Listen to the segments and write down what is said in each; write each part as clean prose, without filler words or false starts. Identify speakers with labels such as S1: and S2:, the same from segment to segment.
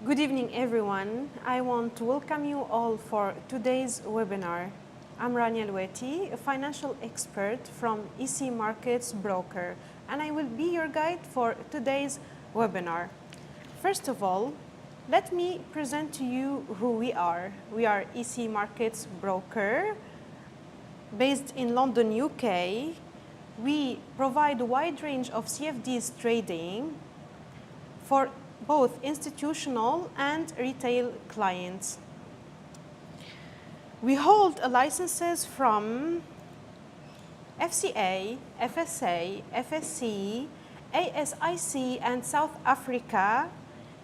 S1: Good evening, everyone. I want to welcome you all for today's webinar. I'm Rania Alweti, a financial expert from EC Markets Broker, and I will be your guide for today's webinar. First of all, let me present to you who we are. We are EC Markets Broker, based in London, UK. We provide a wide range of CFDs trading for both institutional and retail clients. We hold licenses from FCA, FSA, FSC, ASIC, and South Africa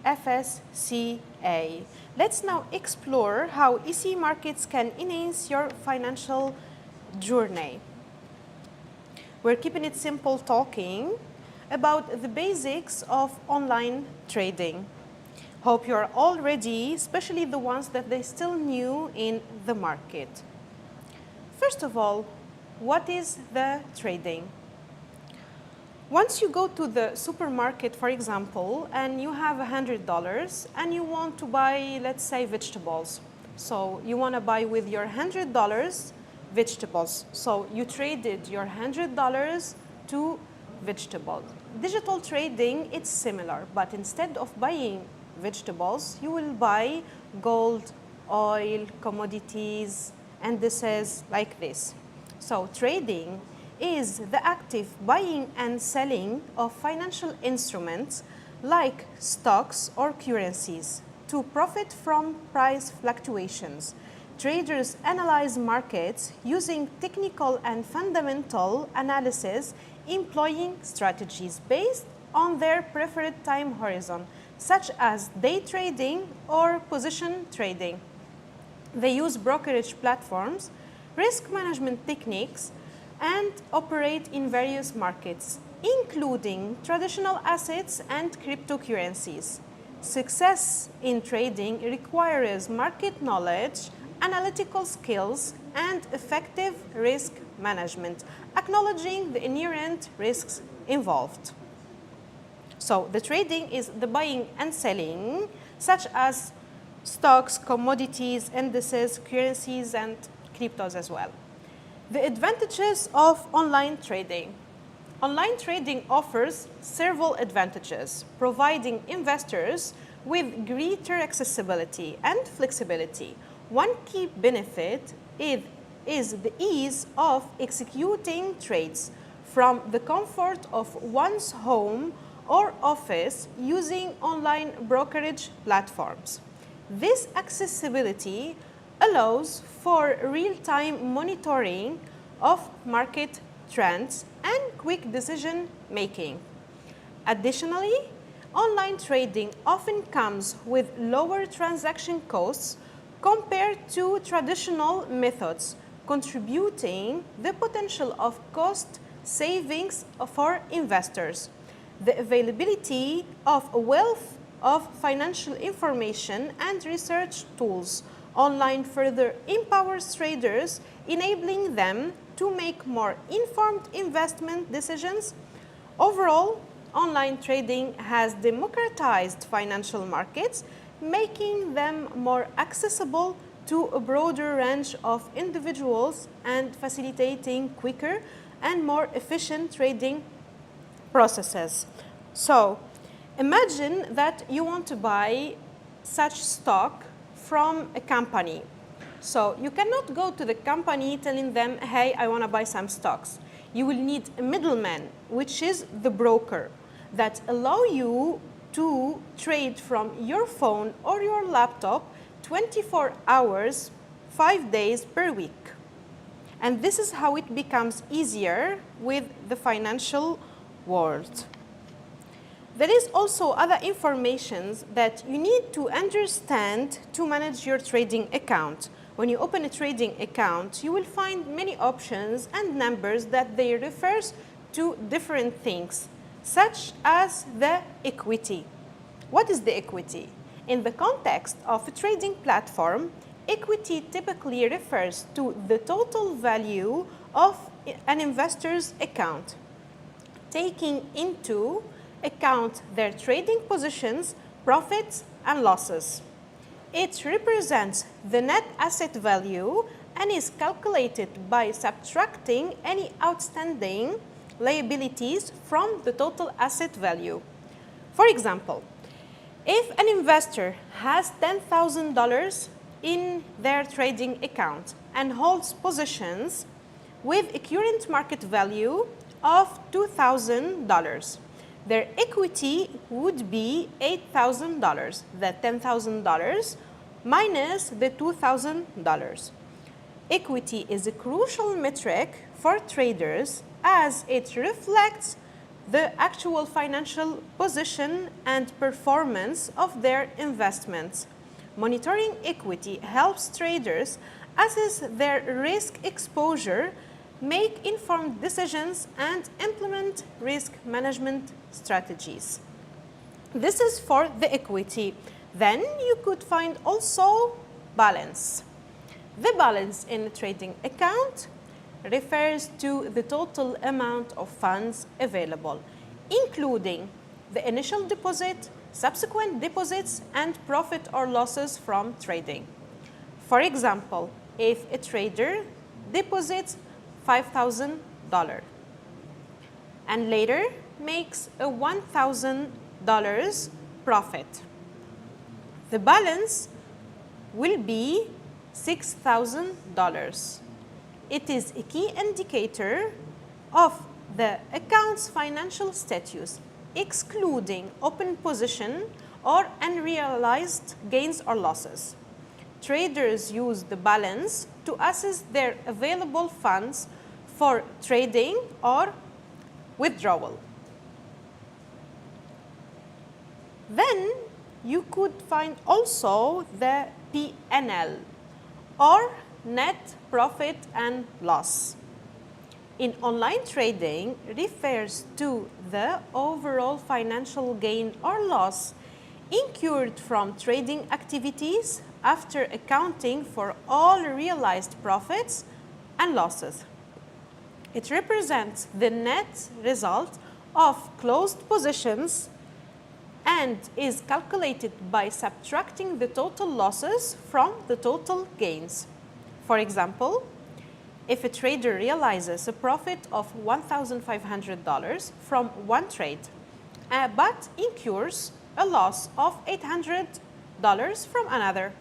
S1: FSCA. Let's now explore how EC Markets can enhance your financial journey. We're keeping it simple talking about the basics of online trading. Hope you're all ready, especially the ones that they're still new in the market. First of all, what is the trading? Once you go to the supermarket, for example, and you have $100 and you want to buy, let's say, vegetables. So you want to buy with your $100 vegetables. So you traded your $100 to vegetables. Digital trading, it's similar, but instead of buying vegetables, you will buy gold, oil, commodities, indices like this. So trading is the active buying and selling of financial instruments like stocks or currencies to profit from price fluctuations. Traders analyze markets using technical and fundamental analysis, employing strategies based on their preferred time horizon, such as day trading or position trading. They use brokerage platforms, risk management techniques, and operate in various markets, including traditional assets and cryptocurrencies. Success in trading requires market knowledge, analytical skills, and effective risk management, acknowledging the inherent risks involved. So the trading is the buying and selling, such as stocks, commodities, indices, currencies, and cryptos as well. The advantages of online trading. Online trading offers several advantages, providing investors with greater accessibility and flexibility. One key benefit is the ease of executing trades from the comfort of one's home or office using online brokerage platforms. This accessibility allows for real-time monitoring of market trends and quick decision making. Additionally, online trading often comes with lower transaction costs compared to traditional methods, contributing the potential of cost savings for investors. The availability of a wealth of financial information and research tools online further empowers traders, enabling them to make more informed investment decisions. Overall, online trading has democratized financial markets, making them more accessible to a broader range of individuals and facilitating quicker and more efficient trading processes. So imagine that you want to buy such stock from a company. So you cannot go to the company telling them, hey, I want to buy some stocks. You will need a middleman, which is the broker, that allow you to trade from your phone or your laptop 24 hours, 5 days per week. And this is how it becomes easier with the financial world. There is also other information that you need to understand to manage your trading account. When you open a trading account, you will find many options and numbers that they refers to different things, such as the equity. What is the equity? In the context of a trading platform, equity typically refers to the total value of an investor's account, taking into account their trading positions, profits, and losses. It represents the net asset value and is calculated by subtracting any outstanding liabilities from the total asset value. For example, if an investor has $10,000 in their trading account and holds positions with a current market value of $2,000, their equity would be $8,000, the $10,000 minus the $2,000. Equity is a crucial metric for traders as it reflects the actual financial position and performance of their investments. Monitoring equity helps traders assess their risk exposure, make informed decisions, and implement risk management strategies. This is for the equity. Then you could find also balance. The balance in a trading account refers to the total amount of funds available, including the initial deposit, subsequent deposits, and profit or losses from trading. For example, if a trader deposits $5,000 and later makes a $1,000 profit, the balance will be $6,000. It is a key indicator of the account's financial status, excluding open position or unrealized gains or losses. Traders use the balance to assess their available funds for trading or withdrawal. Then you could find also the P&L, or net profit and loss. In online trading, refers to the overall financial gain or loss incurred from trading activities after accounting for all realized profits and losses. It represents the net result of closed positions and is calculated by subtracting the total losses from the total gains. For example, if a trader realizes a profit of $1,500 from one trade, but incurs a loss of $800 from another,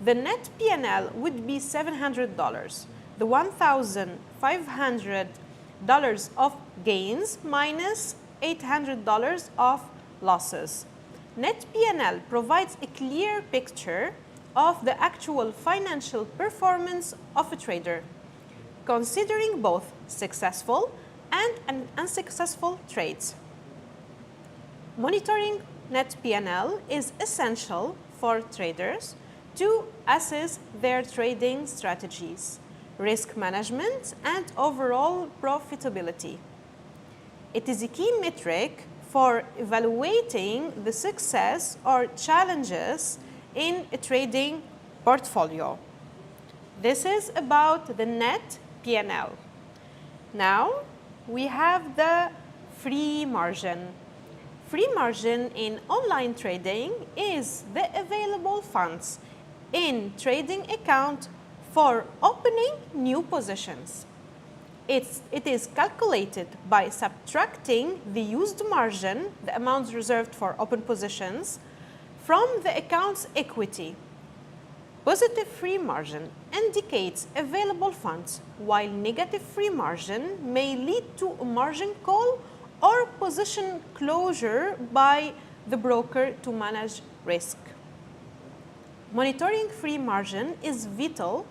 S1: the net P&L would be $700. The $1,500 of gains minus $800 of losses. Net P&L provides a clear picture of the actual financial performance of a trader, considering both successful and unsuccessful trades. Monitoring net P&L is essential for traders to assess their trading strategies, risk management, and overall profitability. It is a key metric for evaluating the success or challenges in a trading portfolio. This is about the net P&L. Now we have the free margin. Free margin in online trading is the available funds in trading account for opening new positions. It is calculated by subtracting the used margin, the amount reserved for open positions, from the account's equity. Positive free margin indicates available funds, while negative free margin may lead to a margin call or position closure by the broker to manage risk. Monitoring free margin is vital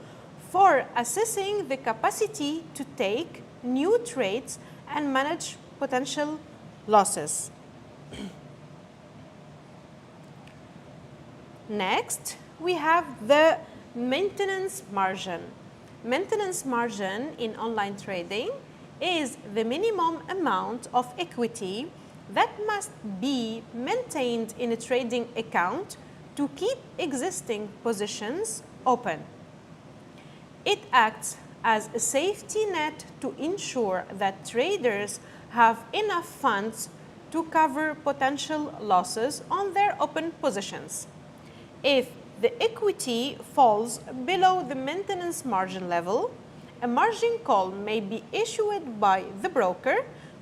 S1: for assessing the capacity to take new trades and manage potential losses. Next, we have the maintenance margin. Maintenance margin in online trading is the minimum amount of equity that must be maintained in a trading account to keep existing positions open. It acts as a safety net to ensure that traders have enough funds to cover potential losses on their open positions. If the equity falls below the maintenance margin level, a margin call may be issued by the broker,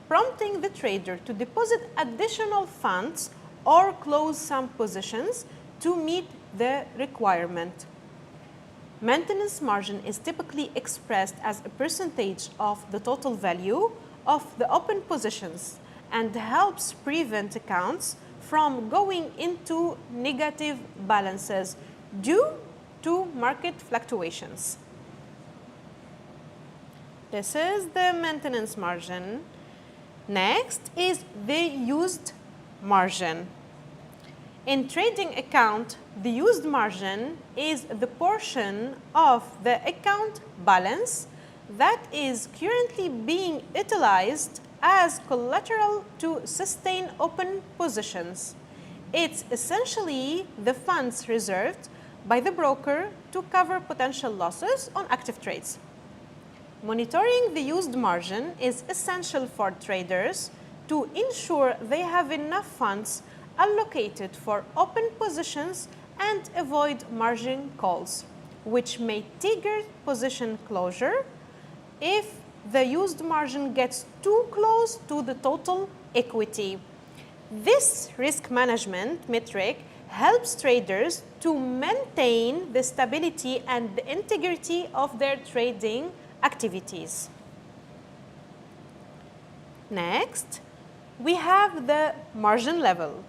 S1: prompting the trader to deposit additional funds or close some positions to meet the requirement. Maintenance margin is typically expressed as a percentage of the total value of the open positions and helps prevent accounts from going into negative balances due to market fluctuations. This is the maintenance margin. Next is the used margin. In trading account, the used margin is the portion of the account balance that is currently being utilized as collateral to sustain open positions. It's essentially the funds reserved by the broker to cover potential losses on active trades. Monitoring the used margin is essential for traders to ensure they have enough funds allocated for open positions and avoid margin calls, which may trigger position closure if the used margin gets too close to the total equity. This risk management metric helps traders to maintain the stability and the integrity of their trading activities. Next, we have the margin level.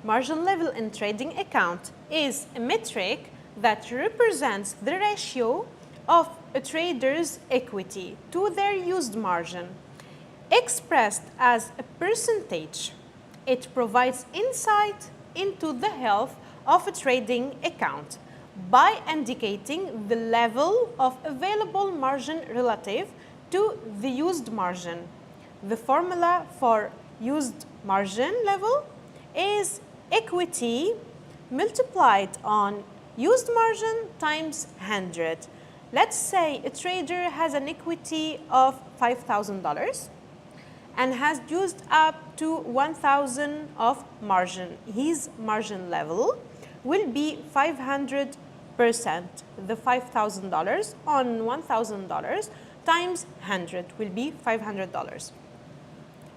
S1: Margin level in trading account is a metric that represents the ratio of a trader's equity to their used margin. Expressed as a percentage, it provides insight into the health of a trading account by indicating the level of available margin relative to the used margin. The formula for used margin level is equity multiplied on used margin times 100. Let's say a trader has an equity of $5,000 and has used up to 1,000 of margin. His margin level will be 500%. The $5,000 on $1,000 times 100 will be $500.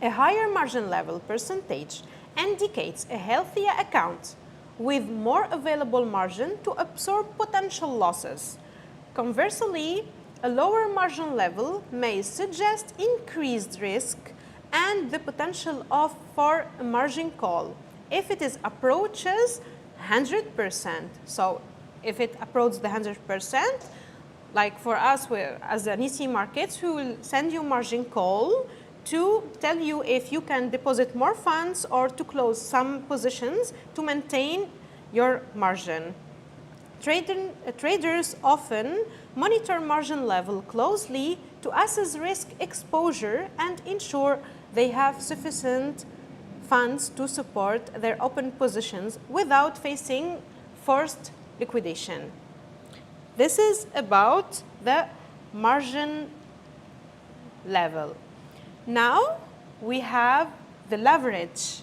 S1: A higher margin level percentage indicates a healthier account with more available margin to absorb potential losses. Conversely, a lower margin level may suggest increased risk and the potential for a margin call if it approaches 100%. So if it approaches the 100%, like for us, as an EC Markets, we will send you margin call to tell you if you can deposit more funds or to close some positions to maintain your margin. Traders often monitor margin level closely to assess risk exposure and ensure they have sufficient funds to support their open positions without facing forced liquidation. This is about the margin level. Now we have the leverage.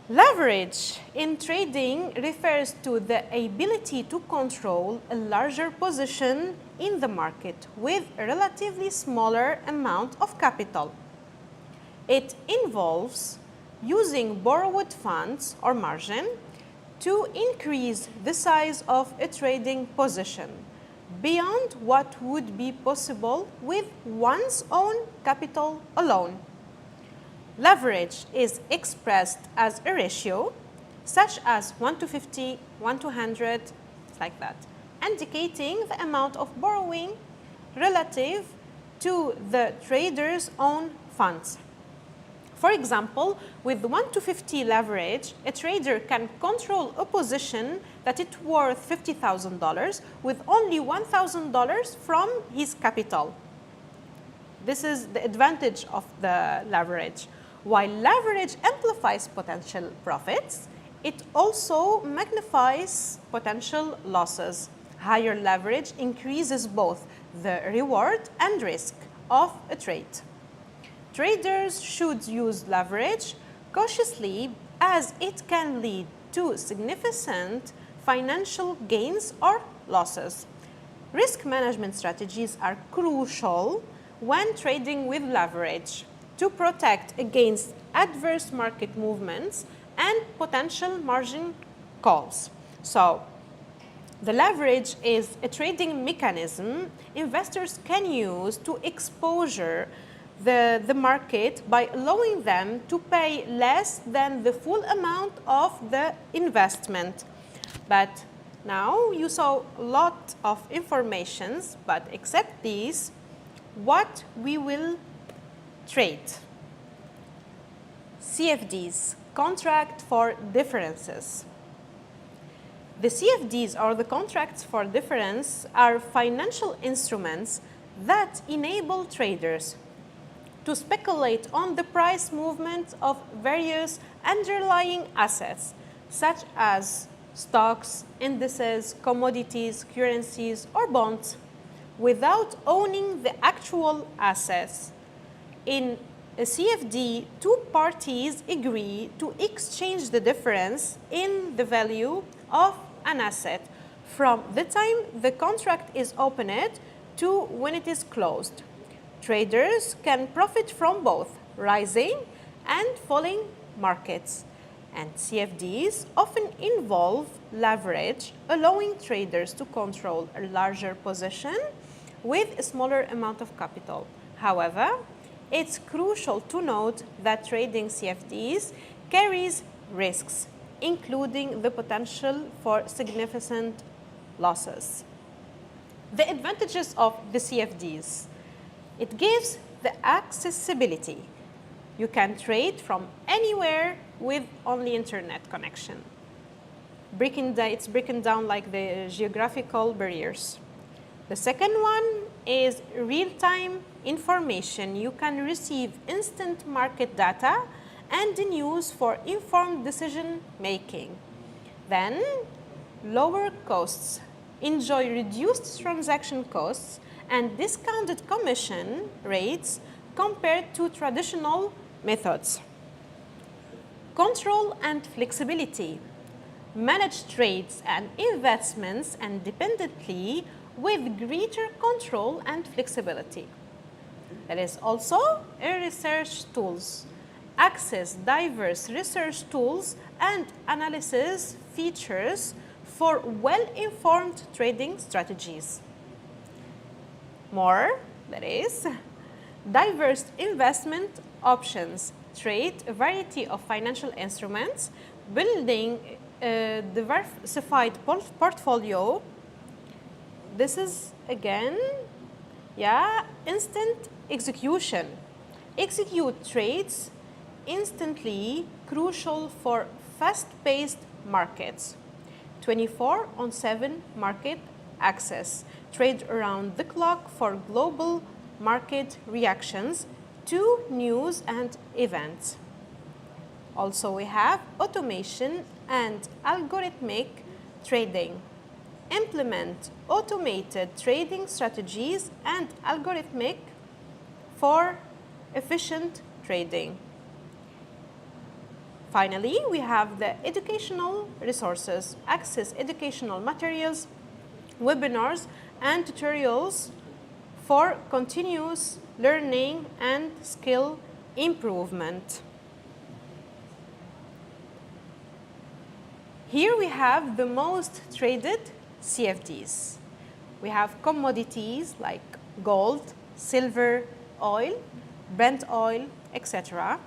S1: Leverage in trading refers to the ability to control a larger position in the market with a relatively smaller amount of capital. It involves using borrowed funds or margin to increase the size of a trading position beyond what would be possible with one's own capital alone. Leverage is expressed as a ratio, such as 1 to 50, 1 to 100, like that, indicating the amount of borrowing relative to the trader's own funds. For example, with 1 to 50 leverage, a trader can control a position that is worth $50,000 with only $1,000 from his capital. This is the advantage of the leverage. While leverage amplifies potential profits, it also magnifies potential losses. Higher leverage increases both the reward and risk of a trade. Traders should use leverage cautiously as it can lead to significant financial gains or losses. Risk management strategies are crucial when trading with leverage to protect against adverse market movements and potential margin calls. So, the leverage is a trading mechanism investors can use to exposure the market by allowing them to pay less than the full amount of the investment. But now you saw a lot of informations, but except these, what we will trade. CFDs, contract for differences. The CFDs, or the contracts for difference, are financial instruments that enable traders to speculate on the price movement of various underlying assets, such as stocks, indices, commodities, currencies, or bonds, without owning the actual assets. In a CFD, two parties agree to exchange the difference in the value of an asset from the time the contract is opened to when it is closed. Traders can profit from both rising and falling markets, and CFDs often involve leverage, allowing traders to control a larger position with a smaller amount of capital. However, it's crucial to note that trading CFDs carries risks, including the potential for significant losses. The advantages of the CFDs. It gives the accessibility. You can trade from anywhere with only internet connection. It's broken down like the geographical barriers. The second one is real-time information. You can receive instant market data and the news for informed decision making. Then, lower costs. Enjoy reduced transaction costs and discounted commission rates compared to traditional methods. Control and flexibility. Manage trades and investments independently with greater control and flexibility. There is also research tools. Access diverse research tools and analysis features for well-informed trading strategies. More, that is, diverse investment options. Trade a variety of financial instruments, building a diversified portfolio. This is again, instant execution. Execute trades instantly, crucial for fast-paced markets. 24/7 market access. Trade around the clock for global market reactions to news and events. Also, we have automation and algorithmic trading. Implement automated trading strategies and algorithmic for efficient trading. Finally, we have the educational resources. Access educational materials, webinars, and tutorials for continuous learning and skill improvement. Here we have the most traded CFDs. We have commodities like gold, silver, oil, Brent oil, etc.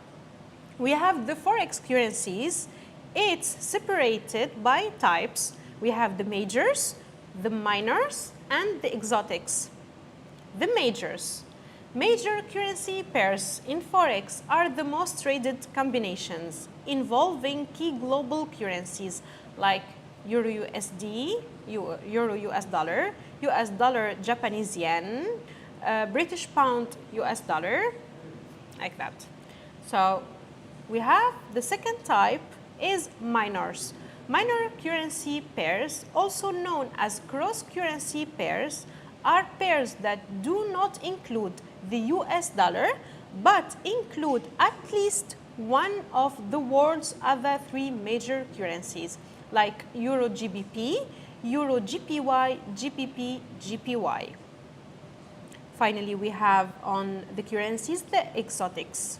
S1: We have the Forex currencies. It's separated by types. We have the majors, the minors, and the exotics. The majors. Major currency pairs in Forex are the most traded combinations involving key global currencies like Euro USD, Euro US dollar Japanese yen, British pound US dollar, like that. So we have the second type is minors. Minor currency pairs, also known as cross-currency pairs, are pairs that do not include the US dollar, but include at least one of the world's other three major currencies, like Euro GBP, Euro GPY, GPP, GPY. Finally, we have on the currencies the exotics.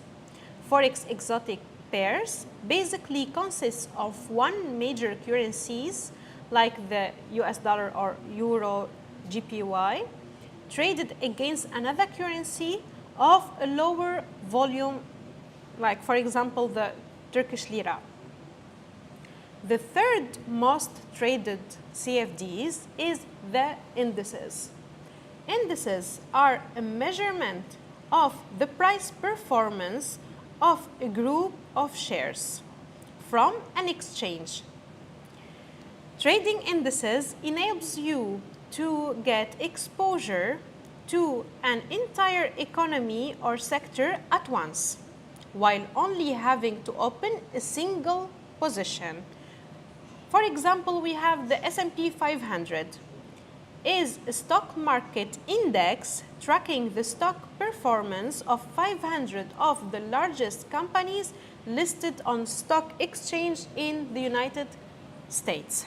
S1: Forex exotic pairs basically consists of one major currencies like the US dollar or Euro GPY traded against another currency of a lower volume, like for example the Turkish lira. The third most traded CFDs is the indices. Indices are a measurement of the price performance of a group of shares from an exchange. Trading indices enables you to get exposure to an entire economy or sector at once, while only having to open a single position. For example, we have the S&P 500 is a stock market index tracking the stock performance of 500 of the largest companies listed on stock exchange in the United States.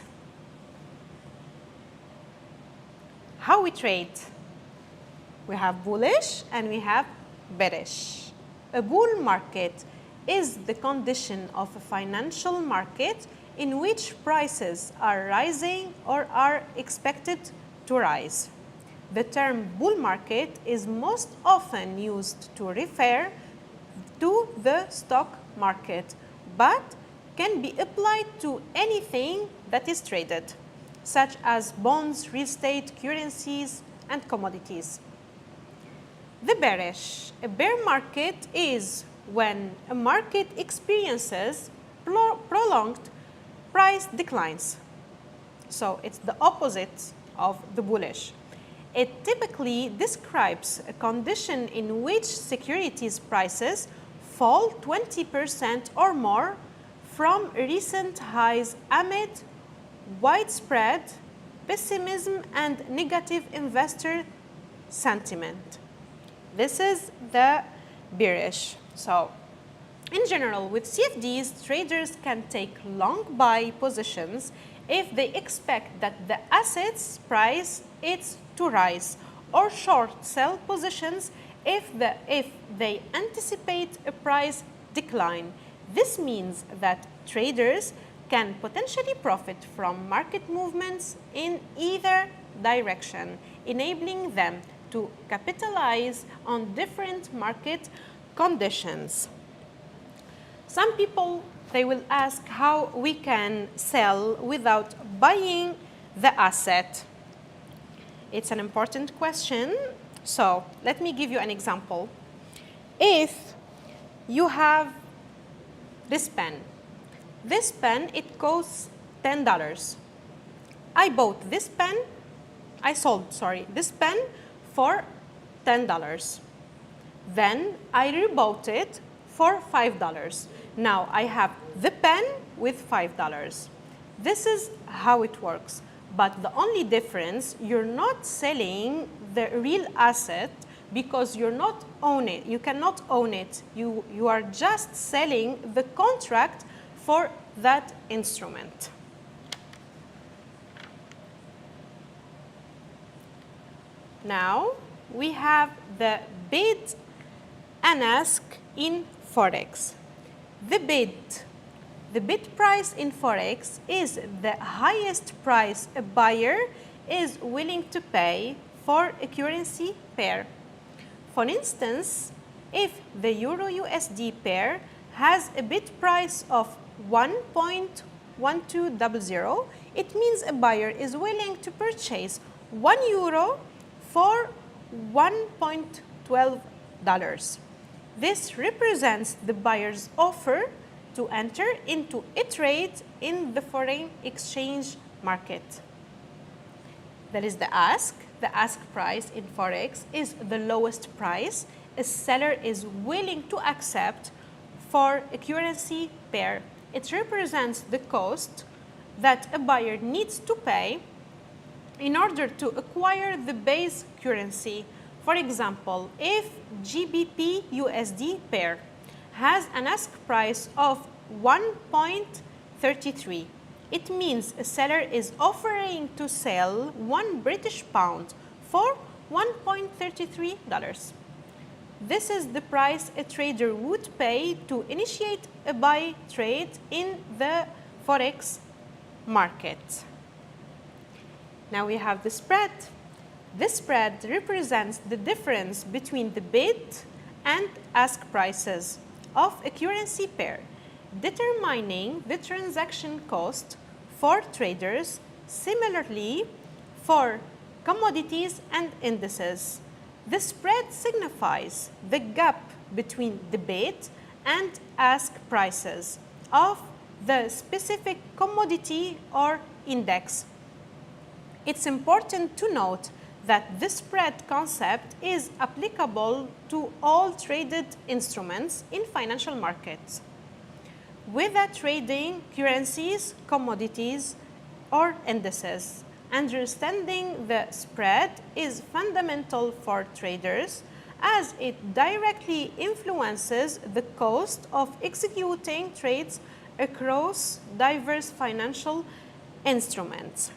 S1: How we trade? We have bullish and we have bearish. A bull market is the condition of a financial market in which prices are rising or are expected to rise. The term bull market is most often used to refer to the stock market, but can be applied to anything that is traded, such as bonds, real estate, currencies, and commodities. The bearish. A bear market is when a market experiences prolonged price declines. So it's the opposite of the bullish. It typically describes a condition in which securities prices fall 20% or more from recent highs amid widespread pessimism and negative investor sentiment. This is the bearish. So, in general, with CFDs, traders can take long buy positions if they expect that the asset's price is to rise, or short sell positions if they anticipate a price decline. This means that traders can potentially profit from market movements in either direction, enabling them to capitalize on different market conditions. Some people, they will ask how we can sell without buying the asset. It's an important question. So let me give you an example. If you have this pen, it costs $10. I bought this pen, this pen for $10. Then I rebought it for $5. Now I have the pen with $5. This is how it works. But the only difference, you're not selling the real asset because you cannot own it. You are just selling the contract for that instrument. Now we have the bid and ask in Forex. The bid price in Forex is the highest price a buyer is willing to pay for a currency pair. For instance, if the Euro-USD pair has a bid price of 1.1200, it means a buyer is willing to purchase €1 for $1.12. This represents the buyer's offer to enter into a trade in the foreign exchange market. That is the ask. The ask price in Forex is the lowest price a seller is willing to accept for a currency pair. It represents the cost that a buyer needs to pay in order to acquire the base currency. For example, if GBP USD pair has an ask price of 1.33, It means a seller is offering to sell 1 British pound for $1.33. This is the price a trader would pay to initiate a buy trade in the Forex market. Now we have the spread. This spread represents the difference between the bid and ask prices of a currency pair, determining the transaction cost for traders. Similarly, for commodities and indices, the spread signifies the gap between the bid and ask prices of the specific commodity or index. It's important to note that this spread concept is applicable to all traded instruments in financial markets, whether trading currencies, commodities, or indices. Understanding the spread is fundamental for traders as it directly influences the cost of executing trades across diverse financial instruments.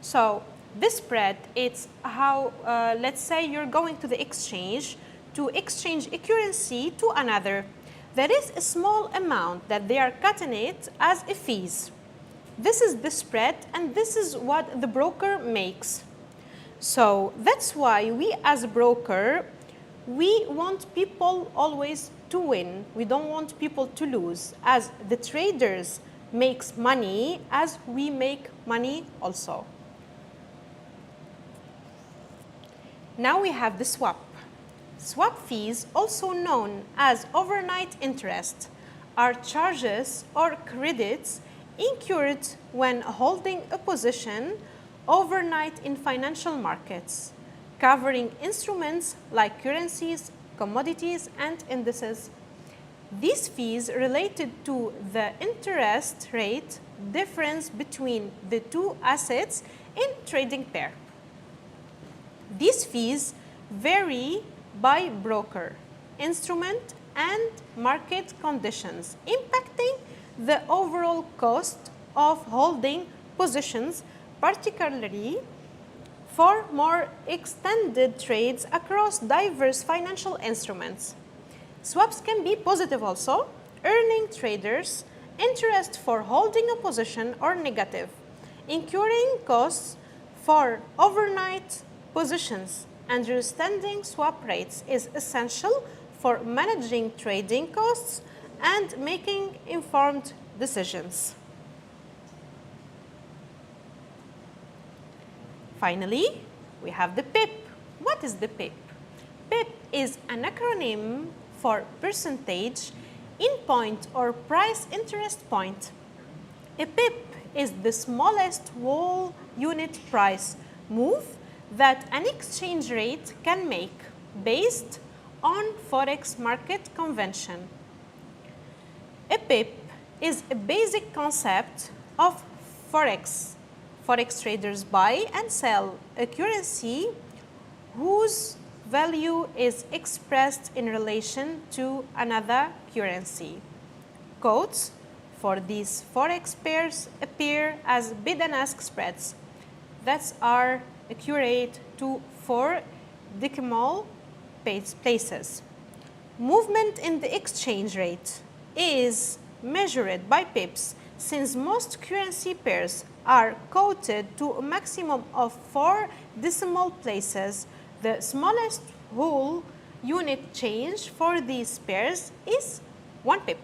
S1: So this spread, it's how, let's say you're going to the exchange to exchange a currency to another. There is a small amount that they are cutting it as a fees. This is the spread, and this is what the broker makes. So that's why we as a broker, we want people always to win. We don't want people to lose, as the traders makes money as we make money also. Now we have the swap. Swap fees, also known as overnight interest, are charges or credits incurred when holding a position overnight in financial markets, covering instruments like currencies, commodities, and indices. These fees related to the interest rate difference between the two assets in trading pair. These fees vary by broker, instrument, and market conditions, impacting the overall cost of holding positions, particularly for more extended trades across diverse financial instruments. Swaps can be positive also, earning traders interest for holding a position, or negative, incurring costs for overnight positions. Understanding swap rates is essential for managing trading costs and making informed decisions. Finally, we have the PIP. What is the PIP? PIP is an acronym for percentage in point or price interest point. A PIP is the smallest whole unit price move that an exchange rate can make based on Forex market convention. A PIP is a basic concept of Forex. Forex traders buy and sell a currency whose value is expressed in relation to another currency. Quotes for these Forex pairs appear as bid and ask spreads that are accurate to 4 decimal places. Movement in the exchange rate is measured by pips, since most currency pairs are quoted to a maximum of 4 decimal places. The smallest whole unit change for these pairs is 1 pip.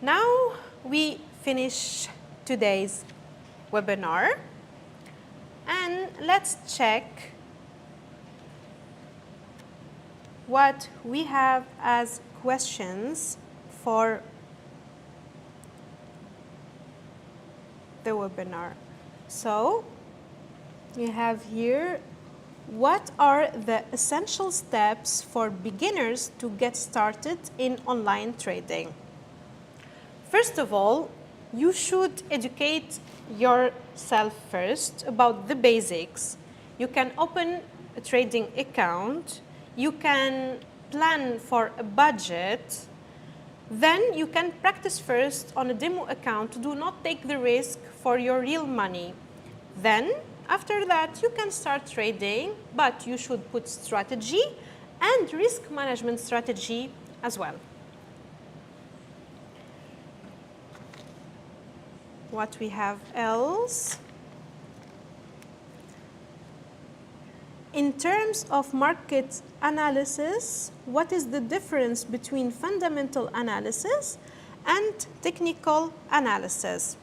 S1: Now we finish today's webinar, and let's check what we have as questions for the webinar. So we have here, what are the essential steps for beginners to get started in online trading? First of all, you should educate yourself first about the basics. You can open a trading account, you can plan for a budget, Then you can practice first on a demo account. Do not take the risk for your real money. Then, after that, you can start trading, but you should put strategy and risk management strategy as well. What we have else? In terms of market analysis, what is the difference between fundamental analysis and technical analysis?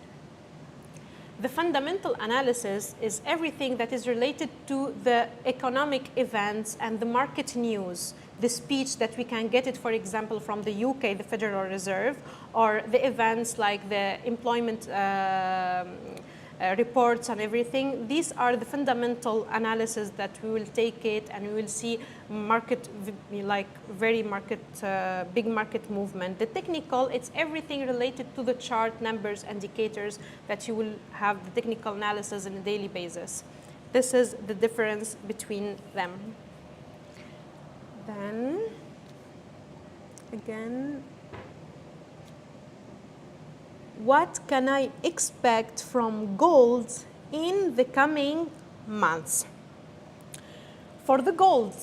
S1: The fundamental analysis is everything that is related to the economic events and the market news, the speech that we can get it, for example, from the UK, the Federal Reserve, or the events like the employment reports and everything. These are the fundamental analysis that we will take it and we will see market, like very market, big market movement. The technical, it's everything related to the chart, numbers, indicators that you will have the technical analysis on a daily basis. This is the difference between them. Then, again, what can I expect from gold in the coming months? For the gold,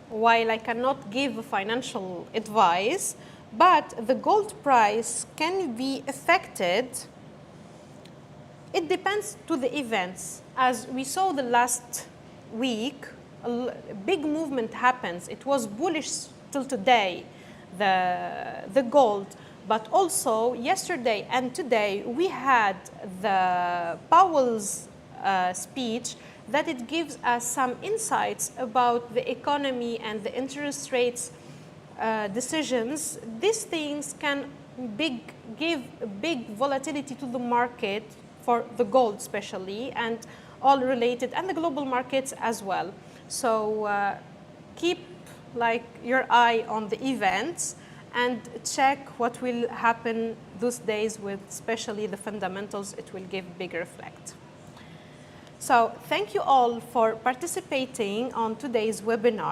S1: while I cannot give financial advice, but the gold price can be affected, it depends to the events. As we saw the last week, a big movement happens. It was bullish till today, the gold. But also, yesterday and today, we had the Powell's speech that it gives us some insights about the economy and the interest rates decisions. These things can give big volatility to the market, for the gold especially, and all related, and the global markets as well. So keep your eye on the events and check what will happen those days with especially the fundamentals. It will give bigger effect. So thank you all for participating on today's webinar.